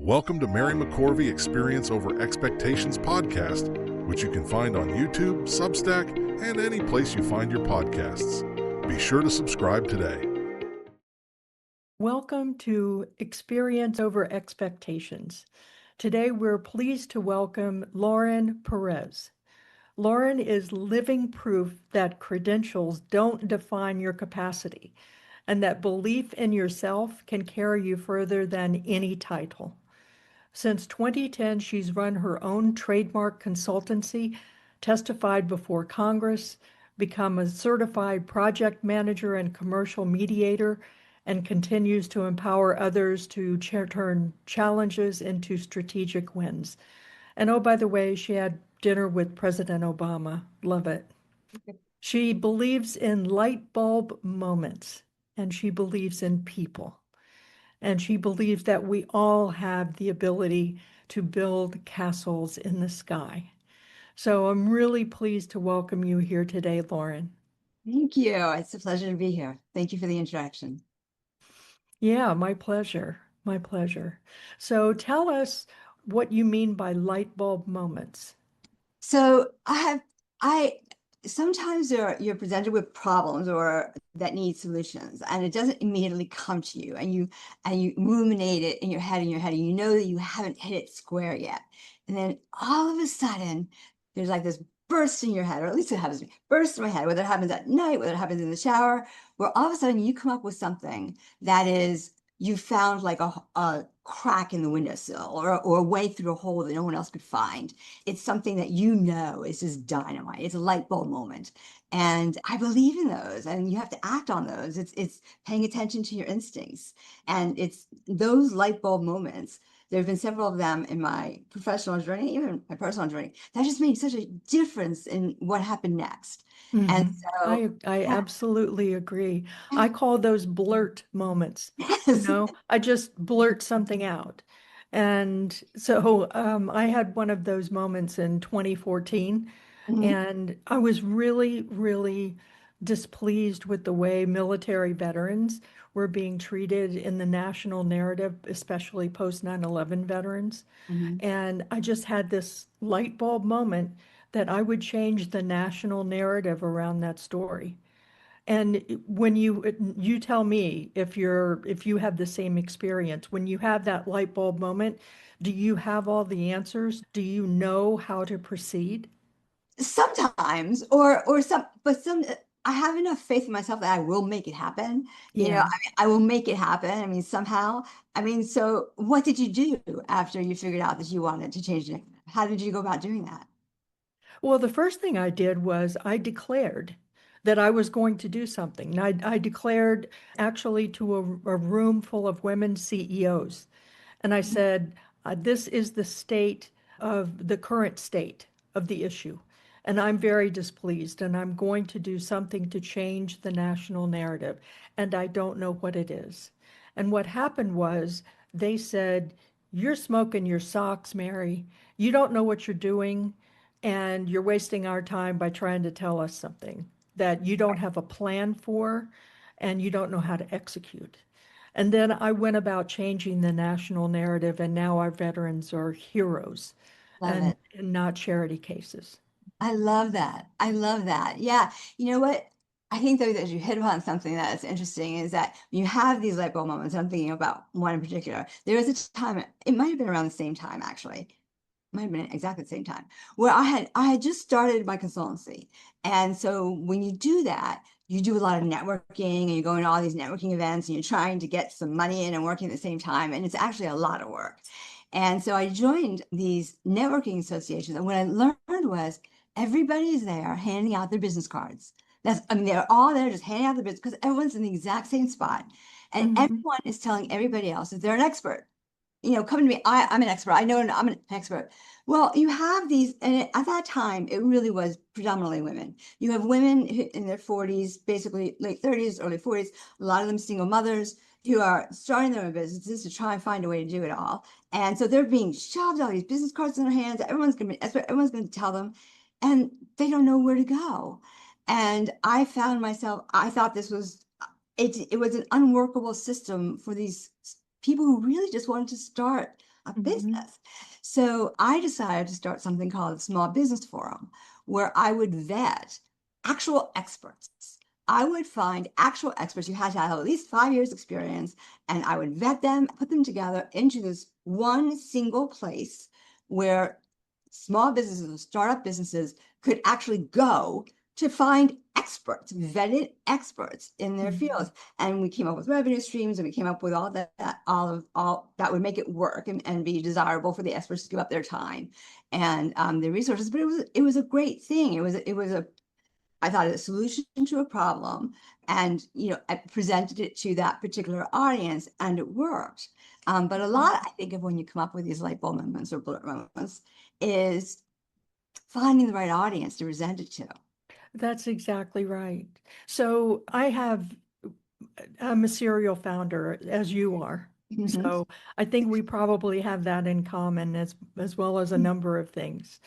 Welcome to Mary McCorvey Experience Over Expectations podcast, which you can find on YouTube, Substack, and any place you find your podcasts. Be sure to subscribe today. Welcome to Experience Over Expectations. Today we're pleased to welcome Lauren Perez. Lauren is living proof that credentials don't define your capacity and that belief in yourself can carry you further than any title. Since 2010, she's run her own trademark consultancy, testified before Congress, become a certified project manager and commercial mediator, and continues to empower others to turn challenges into strategic wins. And oh, by the way, she had dinner with President Obama. Love it. She believes in light bulb moments, and she believes in people. And she believes that we all have the ability to build castles in the sky. So I'm really pleased to welcome you here today, Lauren. Thank you. It's a pleasure to be here. Thank you for the introduction. Yeah, my pleasure. My pleasure. So tell us what you mean by light bulb moments. So sometimes you're presented with problems or that need solutions, and it doesn't immediately come to you, and you ruminate it in your head, and you know that you haven't hit it square yet. And then all of a sudden, there's like this burst in your head, or at least it happens to me, burst in my head, whether it happens at night, whether it happens in the shower, where all of a sudden you come up with something that is, you found like a crack in the windowsill or a way through a hole that no one else could find. It's something that you know is just dynamite. It's a light bulb moment. And I believe in those, and you have to act on those. It's paying attention to your instincts. And it's those light bulb moments. There have been several of them in my professional journey, even my personal journey, that just made such a difference in what happened next. Mm-hmm. And so I absolutely agree. I call those blurt moments. yes. I just blurt something out. And so I had one of those moments in 2014, and I was really, really displeased with the way military veterans were being treated in the national narrative, especially post 9/11 veterans. And I just had this light bulb moment that I would change the national narrative around that story. And when you tell me if you have the same experience, when you have that light bulb moment, do you have all the answers? Do you know how to proceed? Sometimes, but I have enough faith in myself that I will make it happen. Yeah. I will make it happen. Somehow. So what did you do after you figured out that you wanted to change it? How did you go about doing that? Well, the first thing I did was I declared that I was going to do something. And I declared actually to a room full of women CEOs. And I said, this is the current state of the issue. And I'm very displeased, and I'm going to do something to change the national narrative. And I don't know what it is. And what happened was they said, you're smoking your socks, Mary. You don't know what you're doing, and you're wasting our time by trying to tell us something that you don't have a plan for, and you don't know how to execute. And then I went about changing the national narrative, and now our veterans are heroes and not charity cases. I love that. I love that. Yeah. You know what? I think though that you hit upon something that's interesting is that when you have these light bulb moments, I'm thinking about one in particular. There was a time, it might have been around the same time actually. Might have been exactly the same time, where I had just started my consultancy. And so when you do that, you do a lot of networking, and you go into all these networking events, and you're trying to get some money in and working at the same time. And it's actually a lot of work. And so I joined these networking associations. And what I learned was everybody's there handing out their business cards. They're all there just handing out their business because everyone's in the exact same spot. And everyone is telling everybody else that they're an expert. Come to me, I'm an expert. I know I'm an expert. Well, you have these, and at that time, it really was predominantly women. You have women in their 40s, basically late 30s, early 40s, a lot of them single mothers who are starting their own businesses to try and find a way to do it all. And so they're being shoved all these business cards in their hands. Everyone's going to tell them, and they don't know where to go. And I found myself, I thought it was an unworkable system for these people who really just wanted to start a Mhm. business. So I decided to start something called a Small Business Forum, where I would vet actual experts. I would find actual experts. You had to have at least 5 years experience, and I would vet them, put them together into this one single place where small businesses and startup businesses could actually go to find experts, vetted experts in their fields. And we came up with revenue streams, and we came up with all that would make it work and be desirable for the experts to give up their time and the resources. But it was a great thing. I thought a solution to a problem, and I presented it to that particular audience, and it worked. But a lot, I think, of when you come up with these light bulb moments or bullet moments is finding the right audience to present it to. That's exactly right. So I'm a serial founder, as you are. Mhm. So I think we probably have that in common as well as a number of things.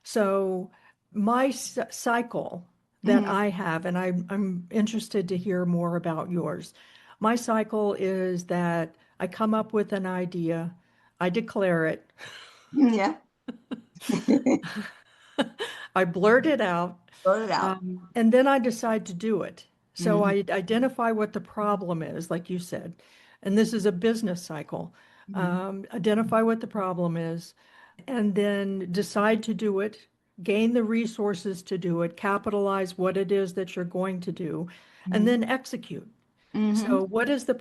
So my cycle that Mhm. I have, and I'm interested to hear more about yours. My cycle is that I come up with an idea, I declare it, Yeah. I blurt it out, Wrote it out. and then I decide to do it. So Mhm. I identify what the problem is, like you said, and this is a business cycle. Mhm. Identify what the problem is, and then decide to do it, gain the resources to do it, capitalize what it is that you're going to do, and Mhm. then execute. Mhm. So what is the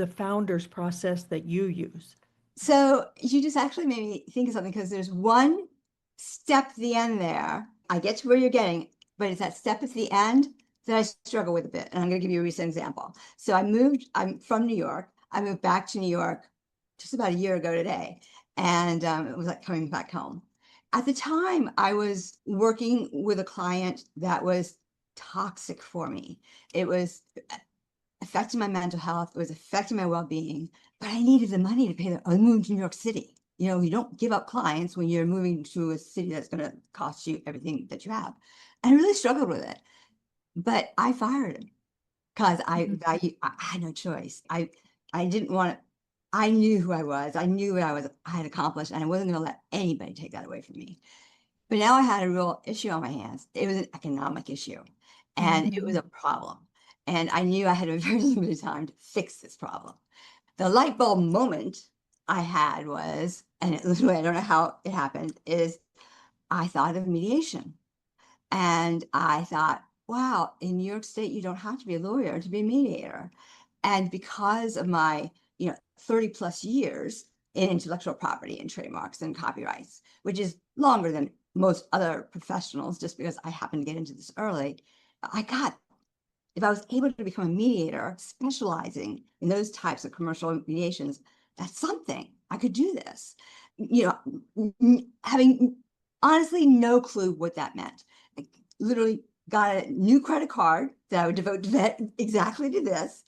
founder's process that you use? So you just actually made me think of something, because there's one step at the end there. I get to where you're getting, but it's that step at the end that I struggle with a bit. And I'm going to give you a recent example. So I'm from New York. I moved back to New York just about a year ago today. And it was like coming back home. At the time, I was working with a client that was toxic for me. It was affecting my mental health. It was affecting my well-being, but I needed the money to pay the, I moved to New York City. You don't give up clients when you're moving to a city that's going to cost you everything that you have. And I really struggled with it, but I fired him because I had no choice. I didn't want to, I knew who I was. I knew what I had accomplished, and I wasn't going to let anybody take that away from me. But now I had a real issue on my hands. It was an economic issue, and it was a problem. And I knew I had a very limited time to fix this problem. The light bulb moment I had was, and literally, I don't know how it happened, is I thought of mediation. And I thought, wow, in New York State, you don't have to be a lawyer to be a mediator. And because of my, 30 plus years in intellectual property and trademarks and copyrights, which is longer than most other professionals, just because I happened to get into this early, if I was able to become a mediator specializing in those types of commercial mediations, that's something. I could do this. Having honestly no clue what that meant. I literally got a new credit card that I would devote to that exactly to this,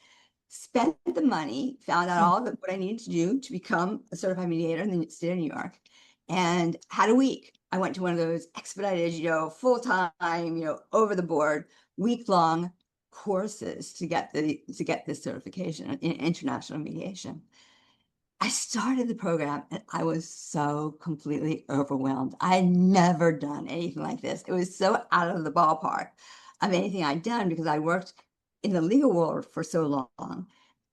spent the money, found out all of what I needed to do to become a certified mediator in the state of New York, and had a week. I went to one of those expedited, full-time, over the board, week-long courses to get this certification in international mediation. I started the program and I was so completely overwhelmed. I had never done anything like this. It was so out of the ballpark of anything I'd done, because I worked in the legal world for so long.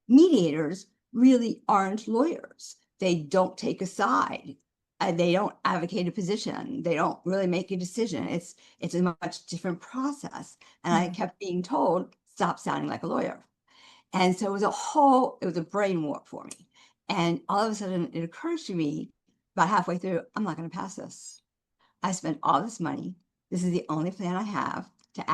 Mediators really aren't lawyers. They don't take a side. They don't advocate a position. They don't really make a decision. It's a much different process. And I kept being told, stop sounding like a lawyer. And so it was a brain warp for me. And all of a sudden it occurs to me about halfway through, I'm not going to pass this. I spent all this money. This is the only plan I have to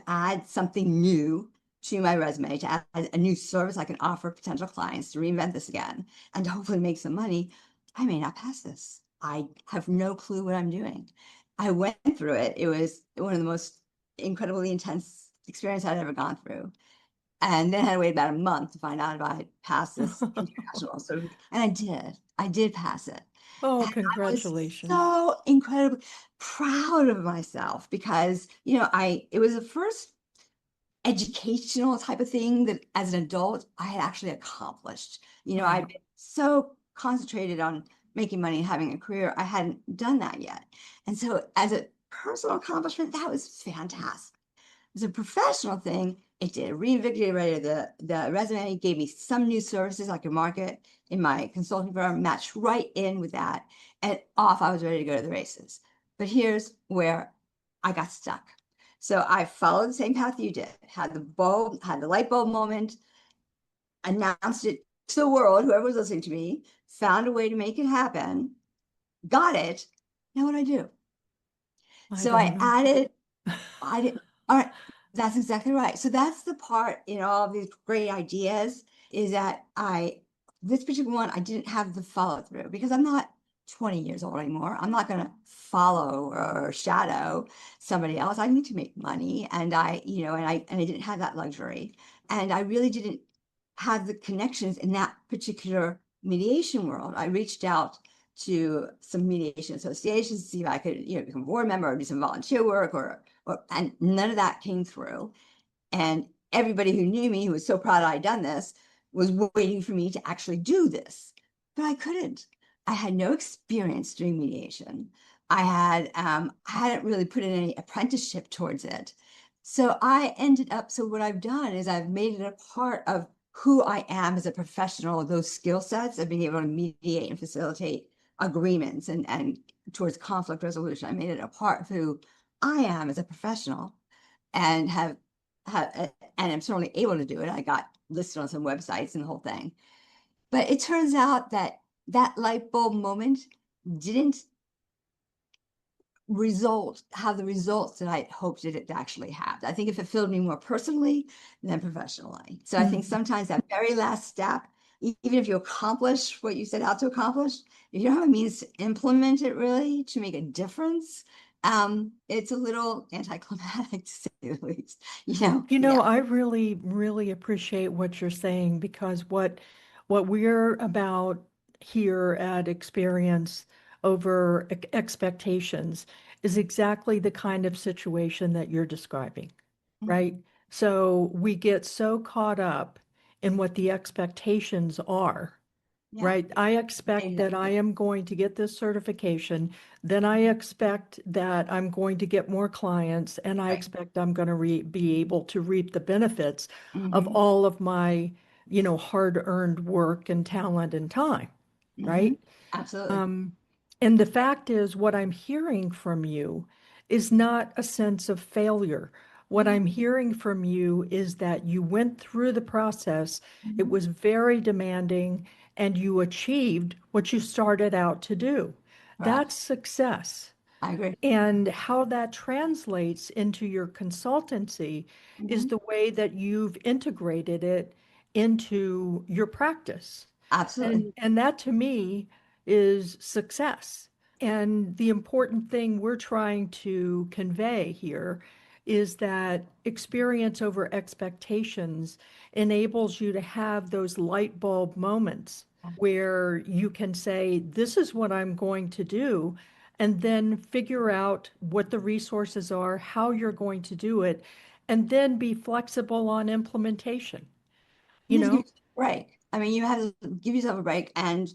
add something new to my resume, to add a new service I can offer potential clients, to reinvent this again, and to hopefully make some money. I may not pass this. I have no clue what I'm doing. I went through it. It was one of the most incredibly intense experience I'd ever gone through. And then I had to wait about a month to find out if I passed this international certificate. And I did. I did pass it. Oh, And I was congratulations. so incredibly proud of myself, because, it was the first educational type of thing that as an adult I had actually accomplished. I've been so concentrated on making money and having a career, I hadn't done that yet. And so as a personal accomplishment, that was fantastic. As a professional thing, it did reinvigorated the resume, gave me some new services I could market in my consulting firm, matched right in with that, and off I was ready to go to the races. But here's where I got stuck. So I followed the same path you did, had the light bulb moment, announced it to the world, whoever was listening to me, found a way to make it happen, got it. Now what do I do? So I added, I did, all right, that's exactly right. So that's the part in all of these great ideas is that this particular one, I didn't have the follow through because I'm not 20 years old anymore. I'm not going to follow or shadow somebody else. I need to make money. And I didn't have that luxury. And I really didn't have the connections in that particular mediation world. I reached out to some mediation associations to see if I could, become a board member or do some volunteer work and none of that came through. And everybody who knew me, who was so proud I'd done this, was waiting for me to actually do this. But I couldn't. I had no experience doing mediation. I hadn't really put in any apprenticeship towards it. So what I've done is I've made it a part of who I am as a professional, those skill sets of being able to mediate and facilitate agreements and towards conflict resolution. I made it a part of who I am as a professional and and I'm certainly able to do it. I got listed on some websites and the whole thing. But it turns out that light bulb moment didn't have the results that I hoped it to actually have. I think it fulfilled me more personally than professionally. So I think sometimes that very last step, even if you accomplish what you set out to accomplish, if you don't have a means to implement it really to make a difference, it's a little anticlimactic to say the least. I really, really appreciate what you're saying because what we're about here at Experience over expectations is exactly the kind of situation that you're describing, right? So we get so caught up in what the expectations are. Yeah. Right. I expect that I am going to get this certification. Then I expect that I'm going to get more clients, and I expect I'm going to be able to reap the benefits of all of my, hard-earned work and talent and time. Right. Absolutely. And the fact is, what I'm hearing from you is not a sense of failure. What I'm hearing from you is that you went through the process, it was very demanding, and you achieved what you started out to do. That's success. I agree. And how that translates into your consultancy is the way that you've integrated it into your practice. Absolutely. And that to me is success. And the important thing we're trying to convey here is that experience over expectations enables you to have those light bulb moments where you can say, this is what I'm going to do, and then figure out what the resources are, how you're going to do it, and then be flexible on implementation. You know? Right. I mean, you have to give yourself a break and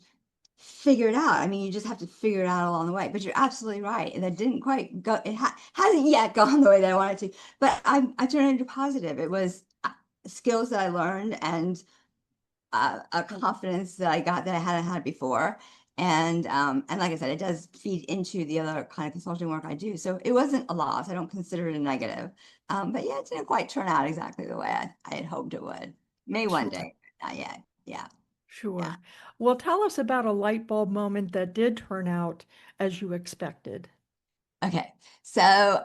figure it out. I mean, you just have to figure it out along the way. But you're absolutely right. And that didn't quite go, hasn't yet gone the way that I wanted to. But I turned it into positive. It was skills that I learned and a confidence that I got that I hadn't had before. And like I said, it does feed into the other kind of consulting work I do. So it wasn't a loss. I don't consider it a negative. But yeah, it didn't quite turn out exactly the way I had hoped it would. May one day, not yet. Yeah. Sure. Yeah. Well, tell us about a light bulb moment that did turn out as you expected. Okay. So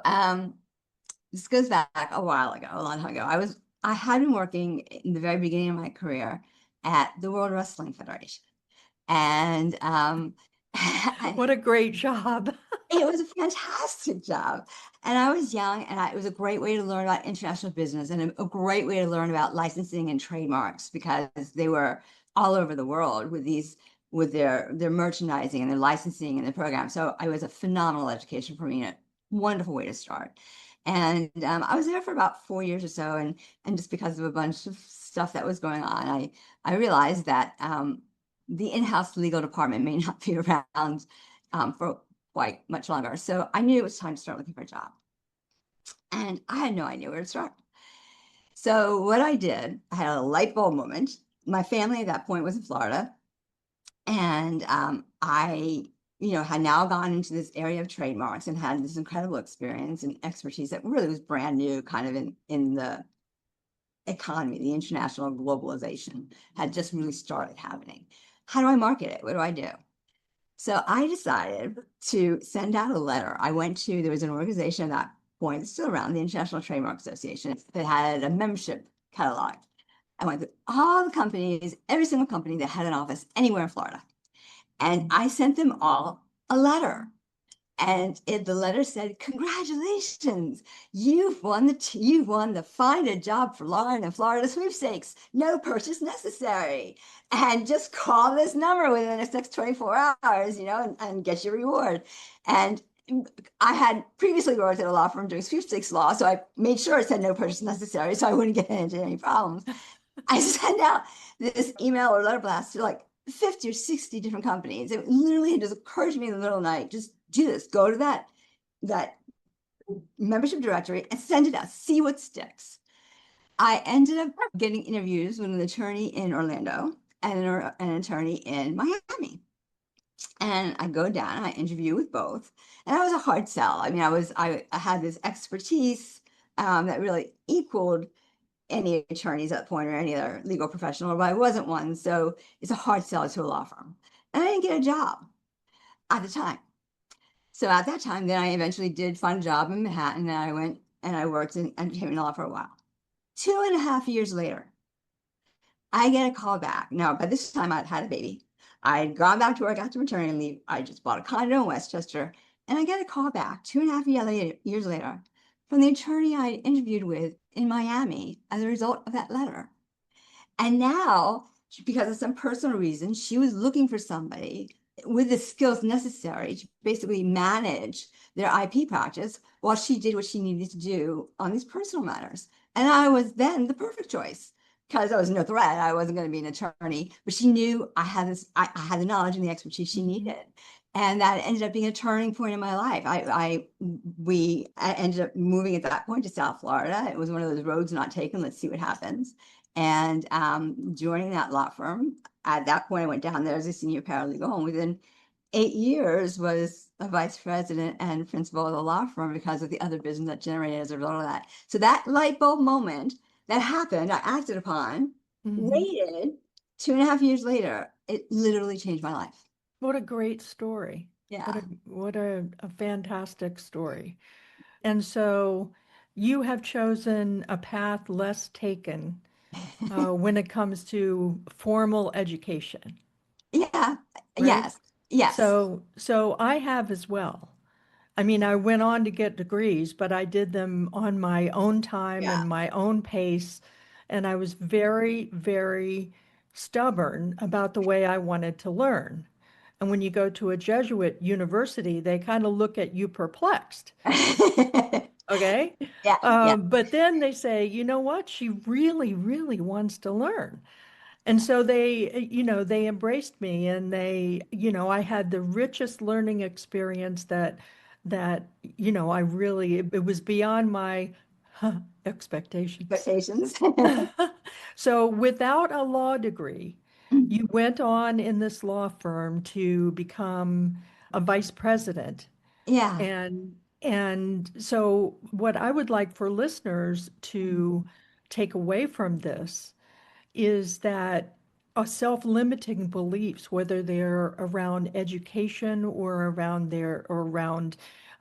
this goes back a while ago, a long time ago. I had been working in the very beginning of my career at the World Wrestling Federation. And What a great job. it was a fantastic job. And I was young, and it was a great way to learn about international business and a great way to learn about licensing and trademarks because they were all over the world with their merchandising and their licensing and the program. So it was a phenomenal education for me and a wonderful way to start. And I was there for about 4 years or so, and just because of a bunch of stuff that was going on, I realized that the in-house legal department may not be around for quite much longer. So I knew it was time to start looking for a job. And I had no idea where to start. So what I did, I had a light bulb moment. My family at that point was in Florida. And I, had now gone into this area of trademarks and had this incredible experience and expertise that really was brand new kind of in the economy. The international globalization had just really started happening. How do I market it? What do I do? So I decided to send out a letter. There was an organization at that point, still around, the International Trademark Association, that had a membership catalog. I went to all the companies, every single company that had an office anywhere in Florida. And I sent them all a letter. And the letter said, "Congratulations, you've won the Find a Job for Lauren in Florida sweepstakes. No purchase necessary. And just call this number within the next 24 hours, and get your reward." And I had previously worked at a law firm doing sweepstakes law, so I made sure it said no purchase necessary so I wouldn't get into any problems. I sent out this email or letter blast to like 50 or 60 different companies. It literally just occurred to me in the middle of the night, just do this, go to that membership directory and send it out, see what sticks. I ended up getting interviews with an attorney in Orlando and an attorney in Miami. And I go down and I interview with both. And that was a hard sell. I mean, I had this expertise that really equaled any attorneys at that point or any other legal professional, but I wasn't one. So it's a hard sell to a law firm. And I didn't get a job at the time. So at that time, then I eventually did find a job in Manhattan, and I went and I worked in entertainment law for a while. 2.5 years later, I get a call back. Now, by this time, I'd had a baby. I'd gone back to work after maternity leave. I just bought a condo in Westchester, and I get a call back 2.5 years later from the attorney I interviewed with in Miami as a result of that letter. And now, because of some personal reason, she was looking for somebody with the skills necessary to basically manage their IP practice while she did what she needed to do on these personal matters. And I was then the perfect choice because I was no threat. I wasn't going to be an attorney, but she knew I had the knowledge and the expertise she needed. And that ended up being a turning point in my life. I ended up moving at that point to South Florida. It was one of those roads not taken. Let's see what happens. And joining that law firm, at that point, I went down there as a senior paralegal, and within 8 years was a vice president and principal of the law firm because of the other business that generated as a result of that. So that light bulb moment that happened, I acted upon, waited 2.5 years later, it literally changed my life. What a great story. Yeah. What a fantastic story. And so you have chosen a path less taken when it comes to formal education. Yeah. Right? Yes. So I have as well. I mean, I went on to get degrees, but I did them on my own time and my own pace. And I was very, very stubborn about the way I wanted to learn. And when you go to a Jesuit university, they kind of look at you perplexed. Okay? But then they say, you know what? She really, really wants to learn. And so they embraced me, and I had the richest learning experience that it was beyond my expectations. So without a law degree, you went on in this law firm to become a vice president. Yeah. And so what I would like for listeners to take away from this is that self-limiting beliefs, whether they're around education or around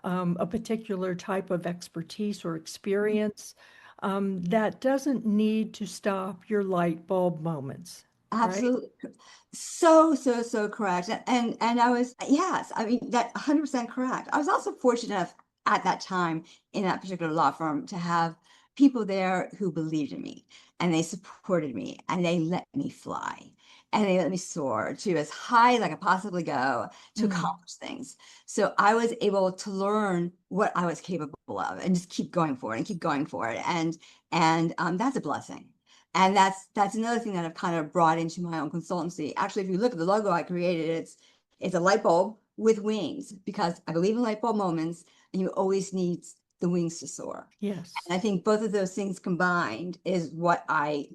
a particular type of expertise or experience, that doesn't need to stop your light bulb moments. Absolutely. Right? So correct. And I was, yes, I mean, that 100% correct. I was also fortunate enough at that time in that particular law firm to have people there who believed in me, and they supported me, and they let me fly, and they let me soar to as high as I could possibly go to accomplish things. So I was able to learn what I was capable of and just keep going for it and keep going for it. And that's a blessing. And that's another thing that I've kind of brought into my own consultancy. Actually, if you look at the logo I created, it's a light bulb with wings, because I believe in light bulb moments, and you always need the wings to soar. Yes. And I think both of those things combined is what I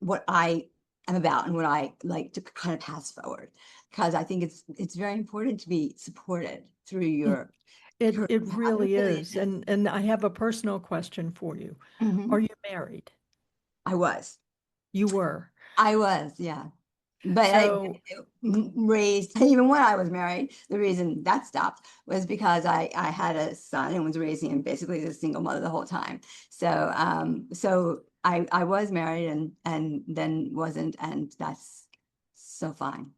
am about, and what I like to kind of pass forward, because I think it's very important to be supported through your It really really is. And I have a personal question for you. Are you married? I was. You were. I was, yeah. But So, raised, even when I was married, the reason that stopped was because I had a son and was raising him basically as a single mother the whole time. So I was married and then wasn't, and that's so fine.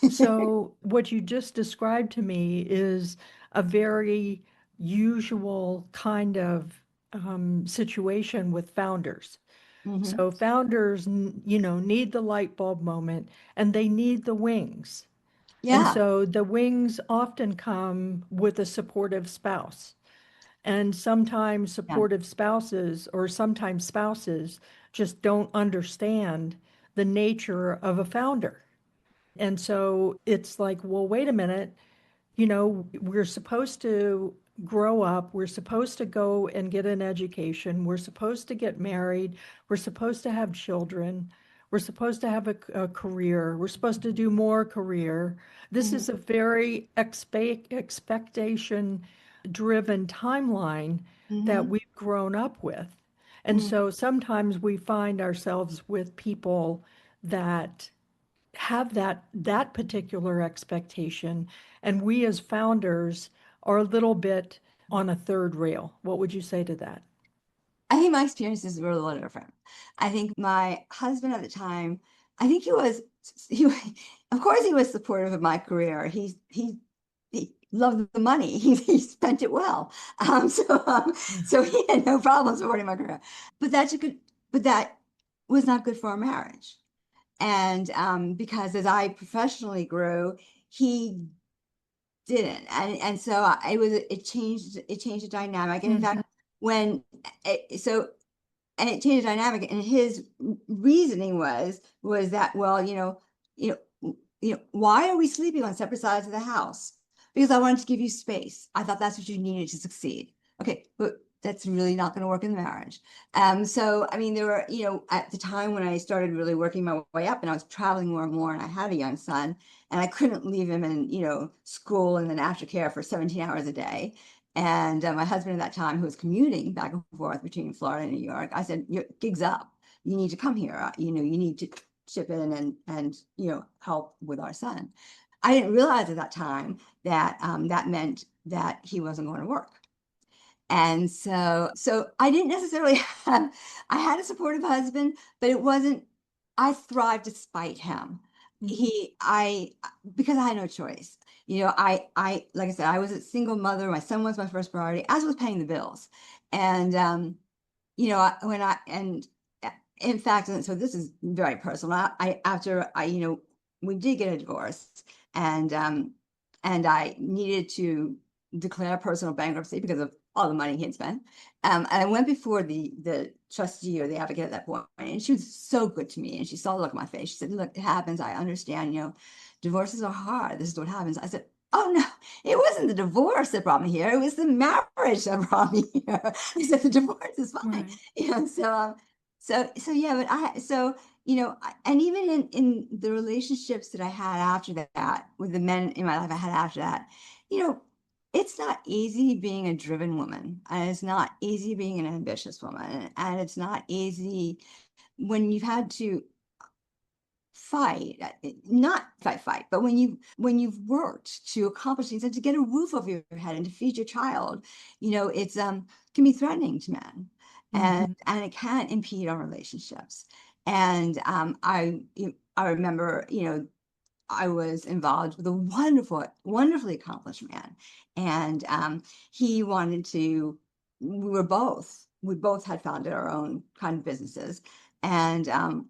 so what you just described to me is a very usual kind of situation with founders. Mhm. So founders, need the light bulb moment and they need the wings. And Yeah, so the wings often come with a supportive spouse. And sometimes yeah, supportive spouses or sometimes spouses just don't understand the nature of a founder. And so it's like, well, wait a minute, we're supposed to grow up, we're supposed to go and get an education, we're supposed to get married, we're supposed to have children, we're supposed to have a career, we're supposed to do more career. This mhm, is a very expectation driven timeline that mhm, we've grown up with. And mhm. so sometimes we find ourselves with people that have that particular expectation, and we as founders are a little bit on a third rail. What would you say to that? I think my experiences were a little different. I think my husband at the time, I think he, of course, he was supportive of my career. He loved the money. He spent it well. So he had no problem supporting my career. But that was not good for our marriage. And because as I professionally grew, he didn't, and so it changed the dynamic. And in Mhm. fact, when so and it changed the dynamic, and his reasoning was that, well, why are we sleeping on separate sides of the house? Because I wanted to give you space. I thought that's what you needed to succeed. Okay, but that's really not going to work in the marriage. So I mean, there were, at the time when I started really working my way up, and I was traveling more and more, and I had a young son, and I couldn't leave him in, school and then aftercare for 17 hours a day. And my husband at that time, who was commuting back and forth between Florida and New York, I said, "Your gig's up. You need to come here. You need to chip in and help with our son." I didn't realize at that time that that meant that he wasn't going to work. And so I didn't necessarily have, I had a supportive husband, but it wasn't, I thrived despite him. Mhm. I, because I had no choice. Like I said, I was a single mother. My son was my first priority, as was paying the bills. And, when and in fact, and so this is very personal. After we did get a divorce, and, and I needed to declare personal bankruptcy because of all the money he had spent. And I went before the trustee or the advocate at that point, and she was so good to me. And she saw the look on my face. She said, "Look, it happens. I understand. Divorces are hard. This is what happens." I said, "Oh no, it wasn't the divorce that brought me here. It was the marriage that brought me here." I said, "The divorce is fine." Right. So yeah, but and even in the relationships that I had after that, with the men in my life I had after that, you know, it's not easy being a driven woman, and it's not easy being an ambitious woman, and it's not easy when you've had to fight, not fight, but when you've worked to accomplish things and to get a roof over your head and to feed your child, it's can be threatening to men, and Mhm. and it can impede our relationships. And I remember, I was involved with a wonderfully accomplished man. And he wanted to, we both had founded our own kind of businesses, and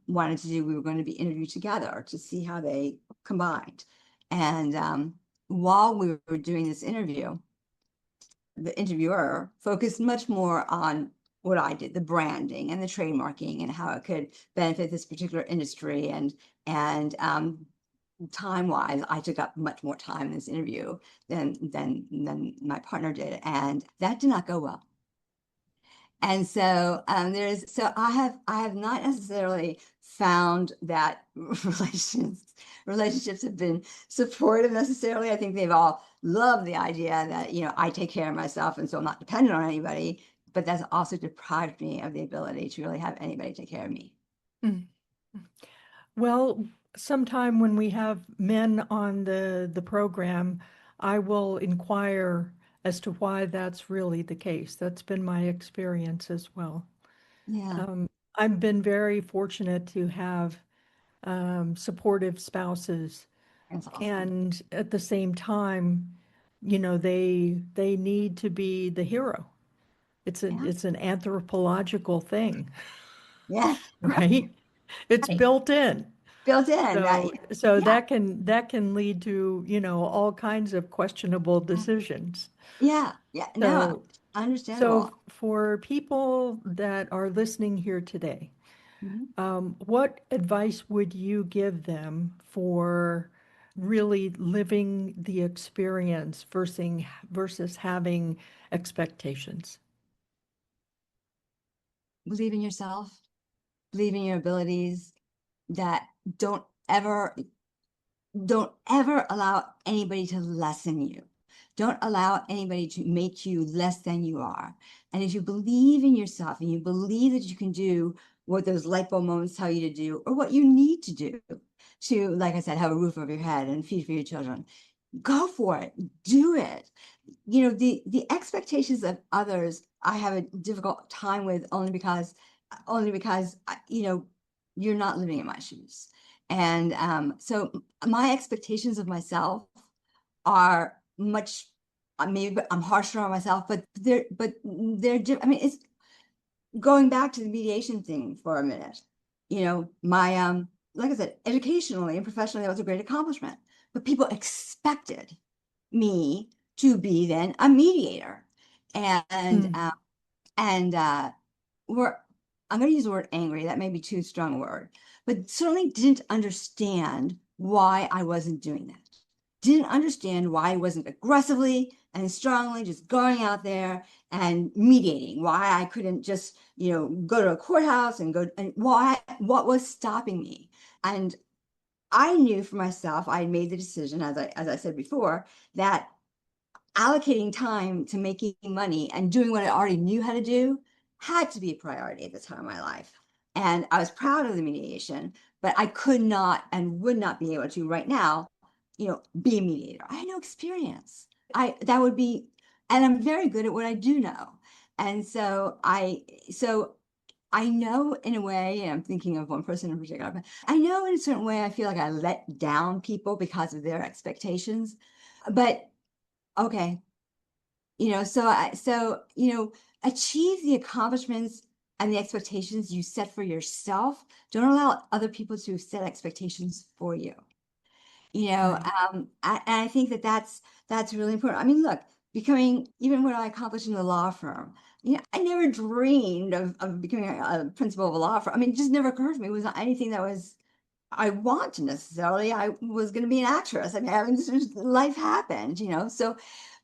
we were going to be interviewed together to see how they combined. And while we were doing this interview, the interviewer focused much more on what I did, the branding and the trademarking and how it could benefit this particular industry. And time-wise, I took up much more time in this interview than my partner did, and that did not go well. And so I have not necessarily found that relationships have been supportive necessarily. I think they've all loved the idea that, I take care of myself and so I'm not dependent on anybody, but that's also deprived me of the ability to really have anybody take care of me. Mm. Well, sometime when we have men on the program, I will inquire as to why that's really the case. That's been my experience as well. Yeah, I've been very fortunate to have supportive spouses, that's awesome. and at the same time, they need to be the hero. Yeah, It's an anthropological thing, yeah, right? It's right. built in. Built in that, So yeah, that can lead to, all kinds of questionable decisions. yeah, no, So understandable. for people that are listening here today, Mhm. what advice would you give them for really living the experience versus having expectations? Believe in yourself, believe in your abilities, that don't ever don't ever allow anybody to lessen you. Don't allow anybody to make you less than you are. And if you believe in yourself and you believe that you can do what those light bulb moments tell you to do, or what you need to do to, like I said, have a roof over your head and feed for your children, go for it. Do it. The expectations of others, I have a difficult time with only because you're not living in my shoes. And so my expectations of myself are much, maybe I'm harsher on myself, but I mean, it's going back to the mediation thing for a minute. My like I said, educationally and professionally, that was a great accomplishment. But people expected me to be then a mediator. And Mm. and we're I'm going to use the word angry. That may be too strong a word, but certainly didn't understand why I wasn't doing that. Didn't understand why I wasn't aggressively and strongly just going out there and mediating. Why I couldn't just, go to a courthouse and what was stopping me. And I knew for myself, I made the decision, as I said before, that allocating time to making money and doing what I already knew how to do had to be a priority at the time of my life. And I was proud of the mediation, but I could not and would not be able to right now, be a mediator. I had no experience. That would be, and I'm very good at what I do know. And so I know in a way, and I'm thinking of one person in particular, but I know in a certain way, I feel like I let down people because of their expectations. But okay, achieve the accomplishments and the expectations you set for yourself. Don't allow other people to set expectations for you. Right. And I think that that's really important. I mean, look, becoming even what I accomplished in the law firm. I never dreamed of becoming a principal of a law firm. I mean, it just never occurred to me. It was not anything that was I want necessarily. I was going to be an actress. I mean, life happened, so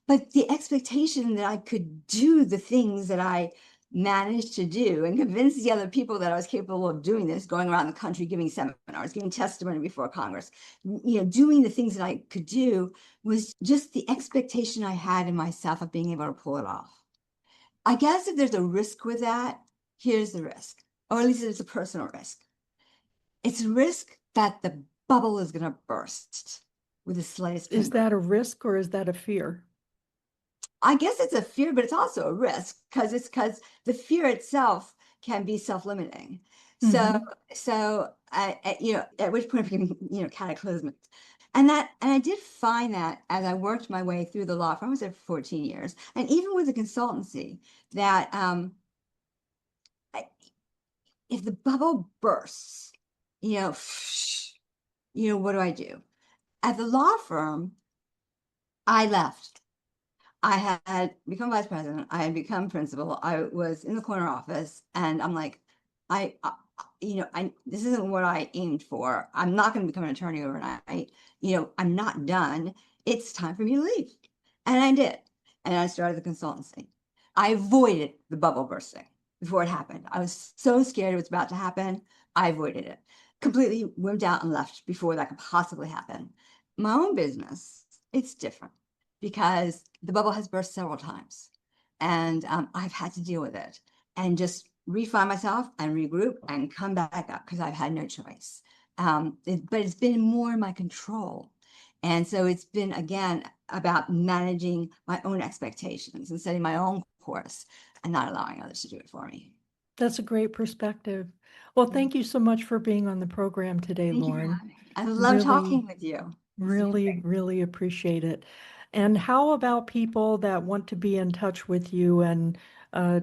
but the expectation that I could do the things that I managed to do and convince the other people that I was capable of doing this, going around the country, giving seminars, giving testimony before Congress, doing the things that I could do, was just the expectation I had in myself of being able to pull it off. I guess if there's a risk with that, here's the risk, or at least it's a personal risk. It's a risk that the bubble is going to burst with the slightest Is pinprick. that a risk or is that a fear? I guess it's a fear, but it's also a risk because the fear itself can be self-limiting. So, Hmm. at which point it became, cataclysmic. And I did find that as I worked my way through the law firm, I was there for 14 years, and even with the consultancy, that if the bubble bursts, what do I do? At the law firm, I left. I had become vice president. I had become principal. I was in the corner office, and I'm like, this isn't what I aimed for. I'm not going to become an attorney overnight. I'm not done. It's time for me to leave. And I did. And I started the consultancy. I avoided the bubble bursting before it happened. I was so scared it was about to happen. I avoided it. Completely wimped out and left before that could possibly happen. My own business, it's different because the bubble has burst several times. And I've had to deal with it and just refine myself and regroup and come back up because I've had no choice. But it's been more in my control. And so it's been, again, about managing my own expectations and setting my own course and not allowing others to do it for me. That's a great perspective. Well, thank you so much for being on the program today, Thank Lauren. you for having me. I love Really, talking with you. really appreciate it. And how about people that want to be in touch with you and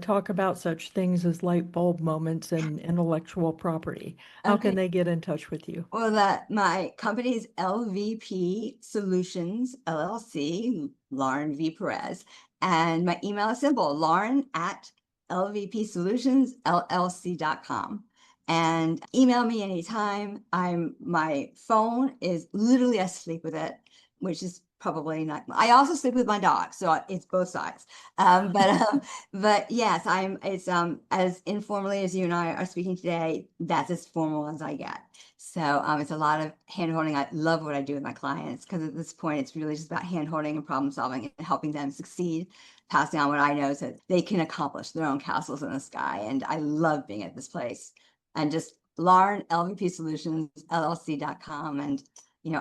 talk about such things as light bulb moments and intellectual property? How Okay. can they get in touch with you? Well, my company is LVP Solutions, LLC, Lauren V. Perez. And my email is simple, lauren@lvpsolutionsllc.com. And email me anytime. My phone is literally, I sleep with it, which is probably not. I also sleep with my dog, so it's both sides. But yes, it's as informally as you and I are speaking today, that's as formal as I get. So it's a lot of hand holding. I love what I do with my clients because at this point, it's really just about hand holding and problem solving and helping them succeed, passing on what I know so that they can accomplish their own castles in the sky. And I love being at this place. And just Lauren, LVPSolutionsLLC.com. And,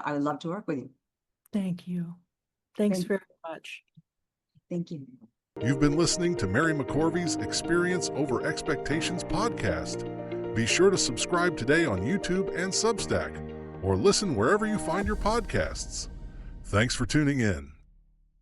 I would love to work with you. Thank you. Thanks very much. Thank you. You've been listening to Mary McCorvey's Experience Over Expectations podcast. Be sure to subscribe today on YouTube and Substack, or listen wherever you find your podcasts. Thanks for tuning in.